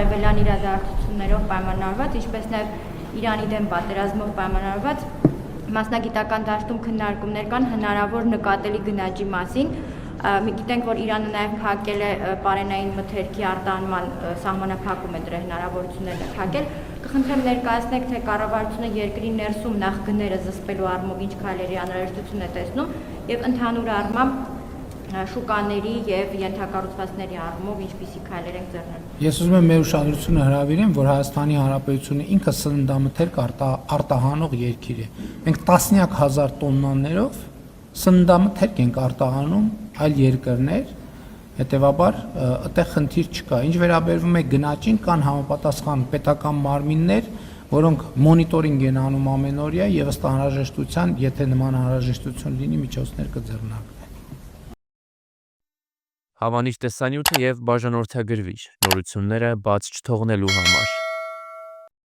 արևելյան իրադարձություններով պայմանավորված, ինչպես նաև Իրանի դեմ պատերազմով պայմանավորված մասնագիտական դաշտում քննարկումներ կան հնարավոր նկատելի գնաճի մասին։ Գիտենք, որ Իրանը նաև փակել է պարենային մթերքի արտահանման սահմանափակում է դրա հնարավորությունները փակել։ Կխնդրեմ ներկայացնեք, թե կառավարությունը երկրի ներսում նախ գները զսպելու առումով ինչ քայլերի անհրաժեշտություն է տեսնում եւ ընդհանուր առմամբ շուկաների եւ ենթակառուցվածքների առումով ինչպիսի քայլեր են ձեռնարկում։ Ես ուզում եմ մեր ուշադրությունը հրավիրեմ, որ Հայաստանի Հանրապետությունը ինքը սննդամթերք արտահանող երկիր է։ Մենք տասնյակ հազար տոննաներով սննդամթերք ենք արտահանում այլ երկրներ, հետևաբար այդտեղ խնդիր չկա։ Ինչ վերաբերվում է գնաճին, կան համապատասխան պետական մարմիններ, որոնք մոնիտորինգ են անում ամենօրյա եւ ըստ անհրաժեշտության, եթե նման անհրաժեշտություն լինի, միջոցներ կձեռնարկվեն։ Հավանիչ տեսանյութը եւ բաժանորդագրվիչ նորությունները բաց չթողնելու համար։